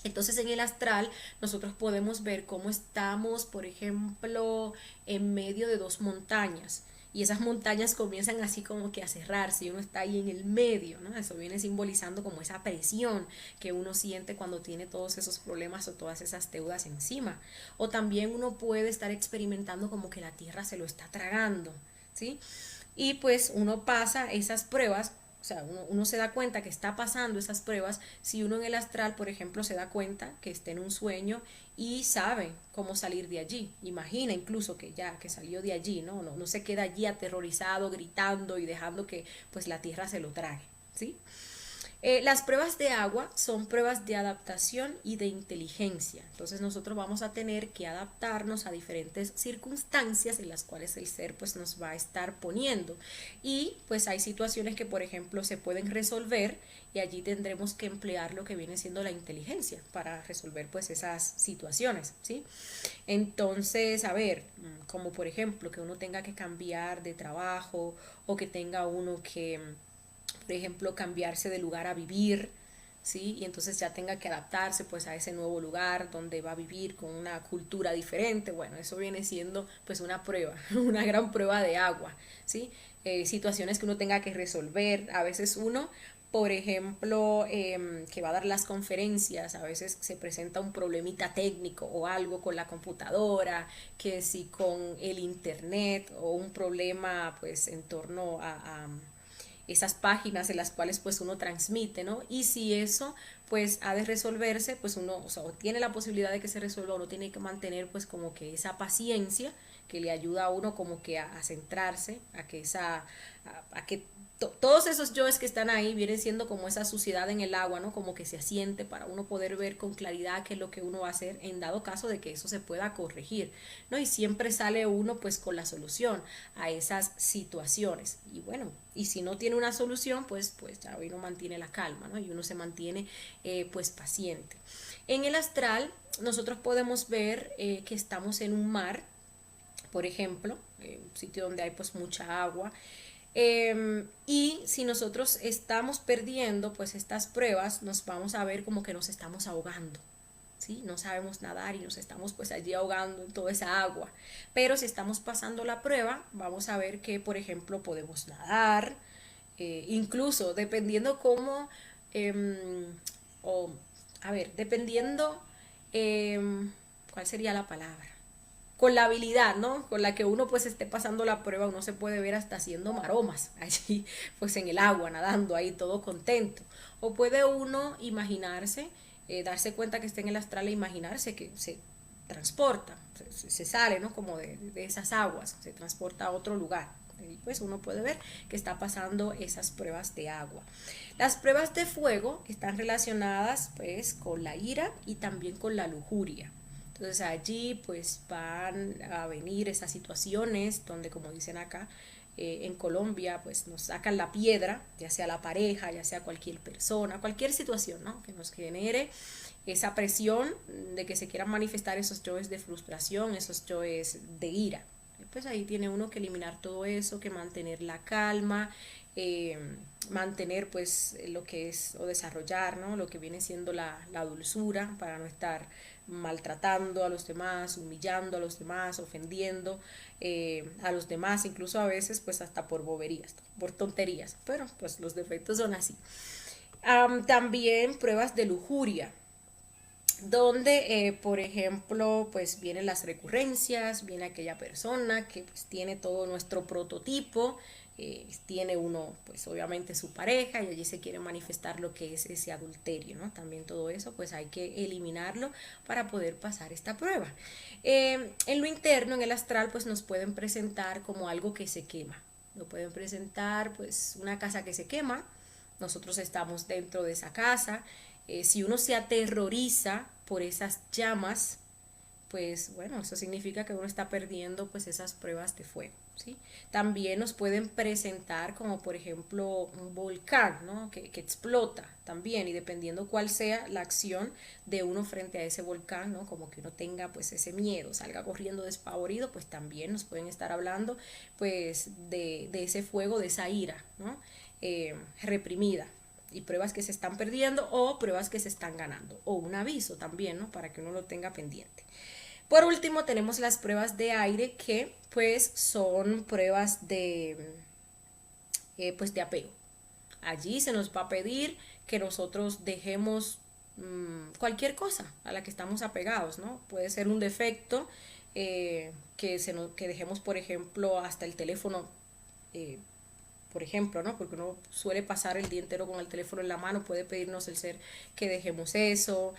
Entonces en el astral nosotros podemos ver cómo estamos, por ejemplo, en medio de 2 montañas. Y esas montañas comienzan así como que a cerrarse y uno está ahí en el medio, ¿no? Eso viene simbolizando como esa presión que uno siente cuando tiene todos esos problemas o todas esas deudas encima. O también uno puede estar experimentando como que la tierra se lo está tragando, ¿sí? Y pues uno pasa esas pruebas. O sea, uno se da cuenta que está pasando esas pruebas si uno en el astral, por ejemplo, se da cuenta que está en un sueño y sabe cómo salir de allí. Imagina incluso que ya, que salió de allí, ¿no? No se queda allí aterrorizado, gritando y dejando que pues la tierra se lo trague, ¿sí? Las pruebas de agua son pruebas de adaptación y de inteligencia. Entonces nosotros vamos a tener que adaptarnos a diferentes circunstancias en las cuales el ser pues nos va a estar poniendo. Y pues hay situaciones que por ejemplo se pueden resolver y allí tendremos que emplear lo que viene siendo la inteligencia para resolver pues esas situaciones, ¿sí? Entonces, a ver, como por ejemplo que uno tenga que cambiar de trabajo o que tenga uno que por ejemplo, cambiarse de lugar a vivir, ¿sí? Y entonces ya tenga que adaptarse pues a ese nuevo lugar donde va a vivir con una cultura diferente. Bueno, eso viene siendo pues una prueba, una gran prueba de agua, ¿sí? Situaciones que uno tenga que resolver. A veces uno, por ejemplo, que va a dar las conferencias, a veces se presenta un problemita técnico o algo con la computadora, que si con el internet o un problema pues en torno a esas páginas en las cuales pues uno transmite, ¿no? Y si eso pues ha de resolverse, pues uno, o sea, tiene la posibilidad de que se resuelva, uno tiene que mantener pues como que esa paciencia que le ayuda a uno como que a centrarse, a que a que todos esos yoes que están ahí vienen siendo como esa suciedad en el agua, ¿no? Como que se asiente para uno poder ver con claridad qué es lo que uno va a hacer en dado caso de que eso se pueda corregir, ¿no? Y siempre sale uno pues con la solución a esas situaciones. Y bueno, y si no tiene una solución, pues ya uno mantiene la calma, ¿no? Y uno se mantiene pues paciente. En el astral nosotros podemos ver que estamos en un mar, por ejemplo, un sitio donde hay pues mucha agua. Y si nosotros estamos perdiendo pues estas pruebas, nos vamos a ver como que nos estamos ahogando, ¿sí? No sabemos nadar y nos estamos pues allí ahogando en toda esa agua. Pero si estamos pasando la prueba, vamos a ver que, por ejemplo, podemos nadar, incluso dependiendo cómo, o, a ver, dependiendo, ¿cuál sería la palabra? Con la habilidad, ¿no? Con la que uno pues esté pasando la prueba, uno se puede ver hasta haciendo maromas allí, pues en el agua, nadando ahí todo contento. O puede uno imaginarse, darse cuenta que está en el astral e imaginarse que se transporta, se sale, ¿no? Como de esas aguas, se transporta a otro lugar. Y pues uno puede ver que está pasando esas pruebas de agua. Las pruebas de fuego están relacionadas pues con la ira y también con la lujuria. Entonces allí pues van a venir esas situaciones donde, como dicen acá, en Colombia pues nos sacan la piedra, ya sea la pareja, ya sea cualquier persona, cualquier situación, ¿no? Que nos genere esa presión de que se quieran manifestar esos yoes de frustración, esos yoes de ira. Pues ahí tiene uno que eliminar todo eso, que mantener la calma, eh, mantener pues lo que es, o desarrollar, ¿no? Lo que viene siendo la dulzura para no estar maltratando a los demás, humillando a los demás, ofendiendo a los demás, incluso a veces pues hasta por boberías, por tonterías, pero pues los defectos son así. También pruebas de lujuria, donde por ejemplo pues vienen las recurrencias, viene aquella persona que pues tiene todo nuestro prototipo, tiene uno pues obviamente su pareja y allí se quiere manifestar lo que es ese adulterio, ¿no? También todo eso pues hay que eliminarlo para poder pasar esta prueba. En lo interno, en el astral, pues nos pueden presentar como algo que se quema, lo pueden presentar pues una casa que se quema, nosotros estamos dentro de esa casa. Si uno se aterroriza por esas llamas, pues bueno, eso significa que uno está perdiendo pues esas pruebas de fuego, ¿sí? También nos pueden presentar como por ejemplo un volcán, ¿no? Que explota también, y dependiendo cuál sea la acción de uno frente a ese volcán, ¿no? Como que uno tenga pues ese miedo, salga corriendo despavorido, pues también nos pueden estar hablando pues de ese fuego, de esa ira, ¿no? Reprimida, y pruebas que se están perdiendo o pruebas que se están ganando, o un aviso también, ¿no? Para que uno lo tenga pendiente. Por último tenemos las pruebas de aire, que pues son pruebas pues de apego. Allí se nos va a pedir que nosotros dejemos cualquier cosa a la que estamos apegados, ¿no? Puede ser un defecto, que dejemos, por ejemplo, hasta el teléfono, por ejemplo, ¿no? Porque uno suele pasar el día entero con el teléfono en la mano, puede pedirnos el ser que dejemos eso,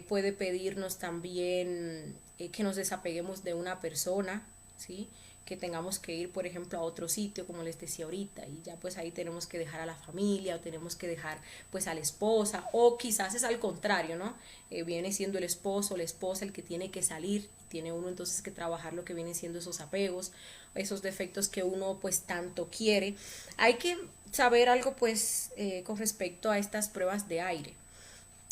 puede pedirnos también que nos desapeguemos de una persona, ¿sí? Que tengamos que ir, por ejemplo, a otro sitio, como les decía ahorita, y ya pues ahí tenemos que dejar a la familia, o tenemos que dejar pues a la esposa, o quizás es al contrario, ¿no? Viene siendo el esposo o la esposa el que tiene que salir, y tiene uno entonces que trabajar lo que vienen siendo esos apegos, esos defectos que uno pues tanto quiere. Hay que saber algo pues con respecto a estas pruebas de aire,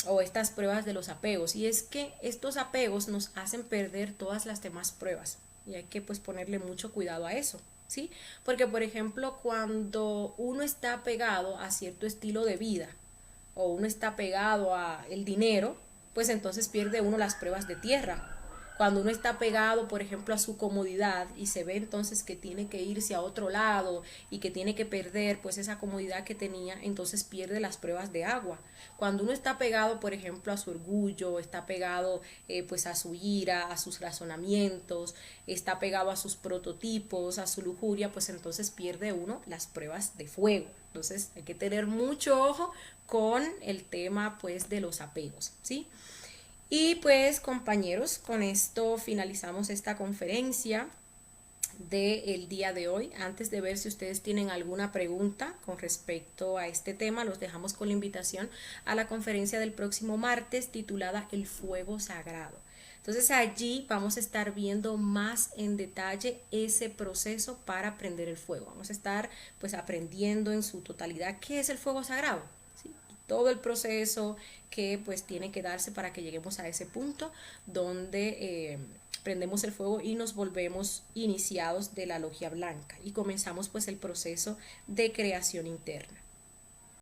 o estas pruebas de los apegos, y es que estos apegos nos hacen perder todas las demás pruebas, y hay que pues ponerle mucho cuidado a eso, ¿sí? Porque por ejemplo, cuando uno está apegado a cierto estilo de vida, o uno está apegado a el dinero, pues entonces pierde uno las pruebas de tierra. Cuando uno está pegado, por ejemplo, a su comodidad, y se ve entonces que tiene que irse a otro lado y que tiene que perder pues esa comodidad que tenía, entonces pierde las pruebas de agua. Cuando uno está pegado, por ejemplo, a su orgullo, está pegado pues a su ira, a sus razonamientos, está pegado a sus prototipos, a su lujuria, pues entonces pierde uno las pruebas de fuego. Entonces hay que tener mucho ojo con el tema pues de los apegos, ¿sí? Y pues compañeros, con esto finalizamos esta conferencia. del día de hoy. Antes de ver si ustedes tienen alguna pregunta con respecto a este tema, los dejamos con la invitación a la conferencia del próximo martes titulada El Fuego Sagrado. Entonces allí vamos a estar viendo más en detalle ese proceso para prender el fuego. Vamos a estar pues aprendiendo en su totalidad qué es el fuego sagrado, ¿sí? Todo el proceso que pues tiene que darse para que lleguemos a ese punto donde prendemos el fuego y nos volvemos iniciados de la logia blanca y comenzamos pues el proceso de creación interna.